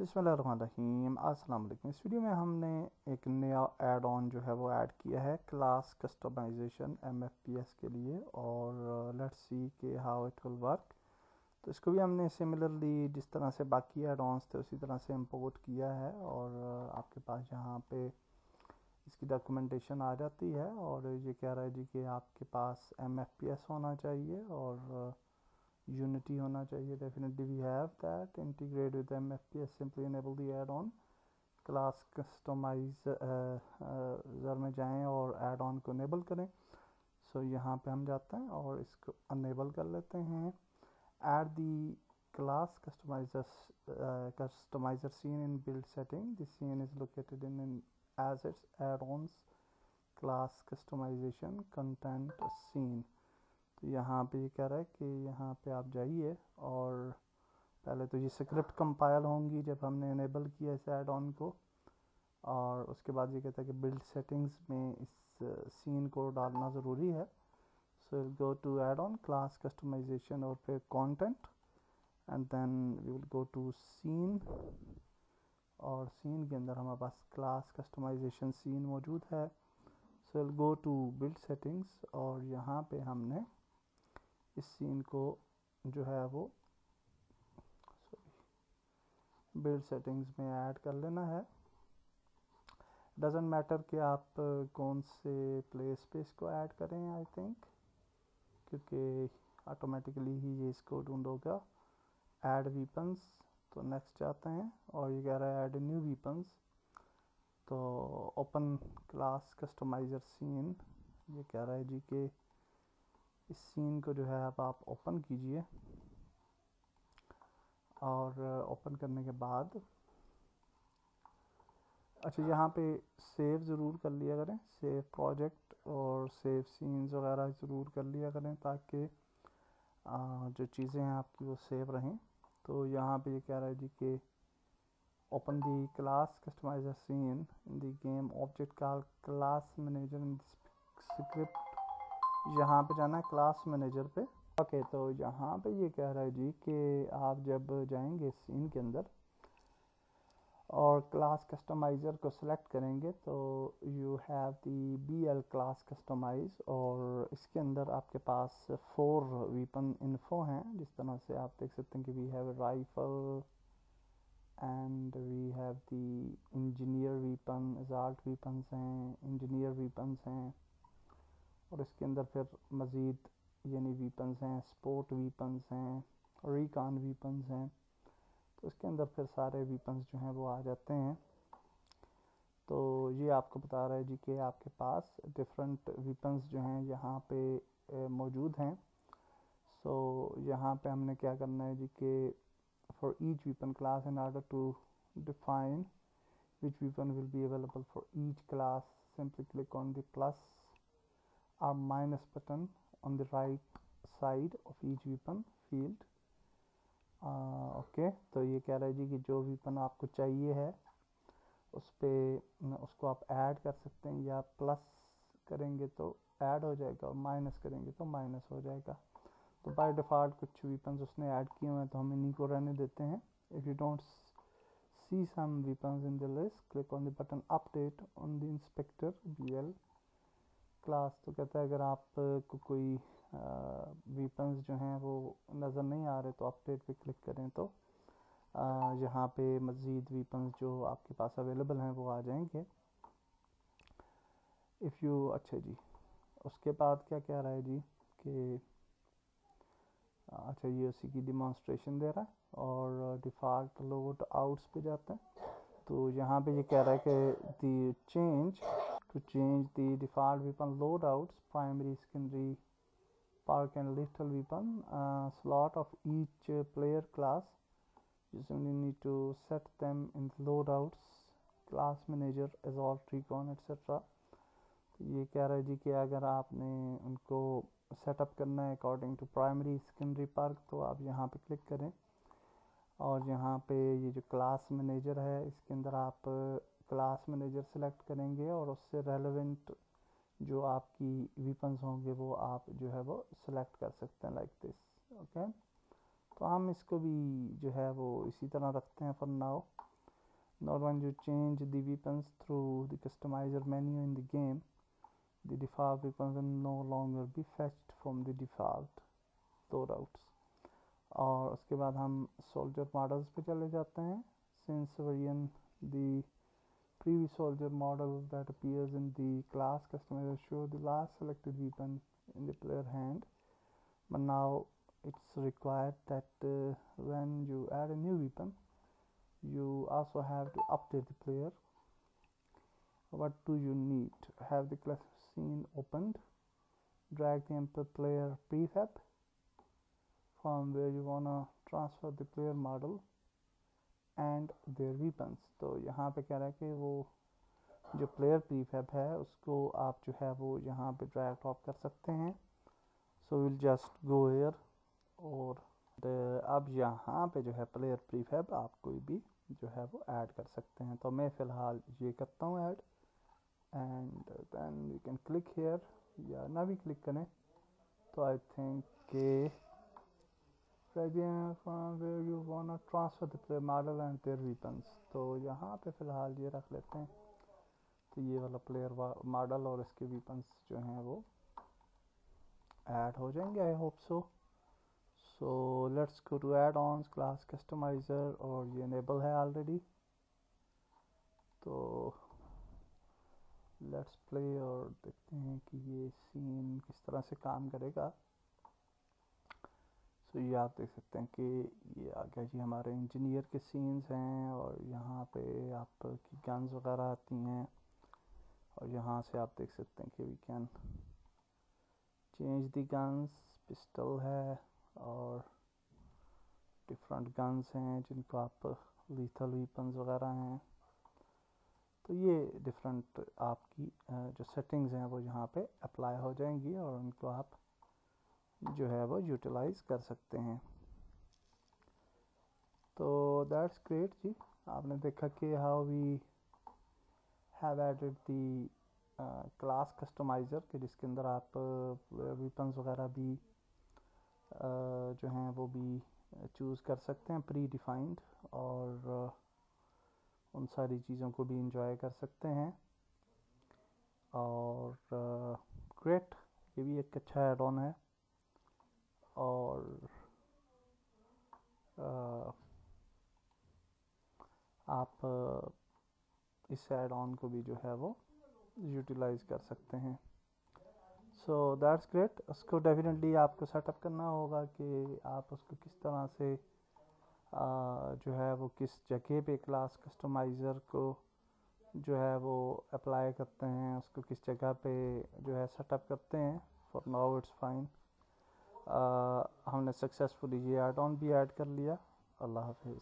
बिस्मिल्लाहिर्रहमानिर्रहीम। अस्सलाम वालेकुम। इस वीडियो में हमने एक नया ऐड ऑन जो है वो ऐड किया है क्लास कस्टमाइजेशन MFPS के लिए, और लेट्स सी कि हाउ इट विल वर्क। तो इसको भी हमने सिमिलरली जिस तरह से बाकी ऐड ऑन्स थे उसी तरह से इंपोर्ट किया है, और आपके पास यहाँ पे इसकी डॉक्यूमेंटेशन आ जाती है। और ये कह रहा है जी कि आपके पास MFPS होना चाहिए और Unity होना चाहिए। Definitely we have that. Integrate with MFPS. Simply enable the add-on. Class customiser में जाएं और ऐड ऑन को इनेबल करें। सो यहाँ पे हम जाते हैं और इसको अनेबल कर लेते हैं। Add the class customizer scene in build setting. This scene is located in as its add-ons class customization content scene. तो यहाँ पे ये कह रहा है कि यहाँ पे आप जाइए, और पहले तो ये स्क्रिप्ट कंपाइल होंगी जब हमने इनेबल किया इस ऐड ऑन को, और उसके बाद ये कहता है कि बिल्ड सेटिंग्स में इस सीन को डालना ज़रूरी है। So go to add on class customization और फिर content, and then we will go to scene, और सीन के अंदर हमारे पास क्लास कस्टमाइजेशन सीन मौजूद है। So will go to build settings, और यहाँ पे हमने इस सीन को जो है वो बिल्ड सेटिंग्स में ऐड कर लेना है। डजेंट मैटर कि आप कौन से प्लेस पे इसको ऐड करें, आई थिंक, क्योंकि ऑटोमेटिकली ही ये इसको ढूंढोगा। ऐड वीपन्स, तो नेक्स्ट जाते हैं, और ये कह रहा है ऐड न्यू वीपन्स। तो ओपन क्लास कस्टमाइजर सीन, ये कह रहा है जी कि इस सीन को जो है अब आप ओपन कीजिए, और ओपन करने के बाद अच्छा यहाँ पे सेव ज़रूर कर लिया करें, सेव प्रोजेक्ट और सेव सीन्स वगैरह ज़रूर कर लिया करें, ताकि जो चीज़ें हैं आपकी वो सेव रहें। तो यहाँ पे ये कह रहा है जी कि open the class customizer scene in the game object call class manager in script. यहाँ पे जाना है क्लास मैनेजर पे। ओके, तो यहाँ पे ये कह रहा है जी कि आप जब जाएंगे सीन के अंदर और क्लास कस्टमाइज़र को सिलेक्ट करेंगे, तो you have the BL class customize, और इसके अंदर आपके पास 4 वीपन इन्फो हैं। जिस तरह से आप देख सकते हैं कि we have rifle and we have the engineer weapon, assault weapons हैं, इंजीनियर वीपन्स हैं, और इसके अंदर फिर मज़ीद यानी वीपन्स हैं, स्पोर्ट वीपन्स हैं, रिकॉन वीपन्स हैं। तो इसके अंदर फिर सारे वीपन्स जो हैं वो आ जाते हैं। तो ये आपको बता रहा है जी कि आपके पास डिफरेंट वीपन्स जो हैं यहाँ पे मौजूद हैं। सो यहाँ पे हमने क्या करना है जी कि for each weapon class, in order to define which weapon will be available for each class, simply click on the plus और minus button on the right side of each weapon field. Okay, तो ये कह रहा है जी कि जो weapon आपको चाहिए है उस पर उसको आप ऐड कर सकते हैं, या प्लस करेंगे तो ऐड हो जाएगा और माइनस करेंगे तो माइनस हो जाएगा। तो बाय डिफ़ॉल्ट कुछ वीपन्स उसने ऐड किए हुए हैं, तो हम इन्हीं को रहने देते हैं। If you don't see some weapons in the list, click on the button update on the inspector BL class. तो कहता है अगर आप को कोई वीपन्स जो हैं वो नज़र नहीं आ रहे तो अपडेट पे क्लिक करें, तो यहाँ पे मज़ीद वीपन्स जो आपके पास अवेलेबल हैं वो आ जाएंगे। इफ़ यू अच्छा जी, उसके बाद क्या कह रहा है जी कि अच्छा ये उसी की डिमॉन्स्ट्रेशन दे रहा है, और डिफ़ॉल्ट लोड आउट्स पे जाते हैं। तो यहाँ पे ये कह रहा है कि the change to change the default weapon loadouts primary secondary park and lethal weapon slot of each player class. You simply need to set them in loadouts, class manager, assault, recon, etc. तो ये कह रहा है जी कि अगर आपने उनको सेटअप करना है according to primary secondary perk, तो आप यहाँ पे क्लिक करें, और यहाँ पे ये जो क्लास मैनेजर है इसके अंदर आप क्लास मैनेजर सेलेक्ट करेंगे, और उससे रेलेवेंट जो आपकी वीपन्स होंगे वो आप जो है वो सिलेक्ट कर सकते हैं, लाइक दिस। ओके, तो हम इसको भी जो है वो इसी तरह रखते हैं for now. Now when you change the weapons through the customizer menu in the game, the default weapon will no longer be fetched from the default loadouts. और उसके बाद हम soldier models पे चले जाते हैं. Since variant the previous soldier model that appears in the class customizer show the last selected weapon in the player hand, but now it's required that when you add a new weapon, you also have to update the player. What do you need? Have the class scene opened, drag the input player prefab from where you wanna transfer the player model and their weapons. तो यहाँ पे कह रहा है कि वो जो player prefab है उसको आप जो है वो यहाँ पे ड्रैग ड्रॉप कर सकते हैं. So will just go here और अब यहाँ पे जो है प्लेयर प्रीफैब आप कोई भी जो है वो ऐड कर सकते हैं. तो मैं फ़िलहाल ये करता हूँ add, and then we can click here या ना भी क्लिक करें तो आई थिंक के where you wanna transfer the player model and their weapons. तो यहाँ पे फ़िलहाल ये रख लेते हैं. तो ये वाला प्लेयर मॉडल और इसके weapons जो हैं वो ऐड हो जाएंगे. I hope so. So let's go to add ons class customizer, और ये इनेबल है ऑलरेडी. तो लेट्स प्ले और देखते हैं कि ये सीन किस तरह से काम करेगा. तो ये आप देख सकते हैं कि ये आ गया जी हमारे इंजीनियर के सीन्स हैं, और यहाँ पे आपकी गन्स वगैरह आती हैं, और यहाँ से आप देख सकते हैं कि we can change the guns. Pistol है और डिफरेंट गन्स हैं जिनको आप लीथल वीपन्स वगैरह हैं. तो ये डिफरेंट आपकी जो सेटिंग्स हैं वो यहाँ पे अप्लाई हो जाएंगी, और उनको आप जो है वो यूटिलाइज़ कर सकते हैं. तो दैट्स ग्रेट जी. आपने देखा कि how we have added the class customizer के जिसके अंदर आप वेपन्स वगैरह भी जो हैं वो भी चूज़ कर सकते हैं प्री डिफाइंड, और उन सारी चीज़ों को भी इंजॉय कर सकते हैं. और ग्रेट, ये भी एक अच्छा एड ऑन है. और आप इस एड ऑन को भी जो है वो यूटिलाइज़ कर सकते हैं. So that's great. उसको डेफिनेटली आपको सेटअप करना होगा कि आप उसको किस तरह से जो है वो किस जगह पे क्लास कस्टमाइज़र को जो है वो अप्लाई करते हैं, उसको किस जगह पे जो है सेटअप करते हैं. For now it's fine. हमने सक्सेसफुली ये ऐड ऑन भी ऐड कर लिया. अल्लाह हाफिज़.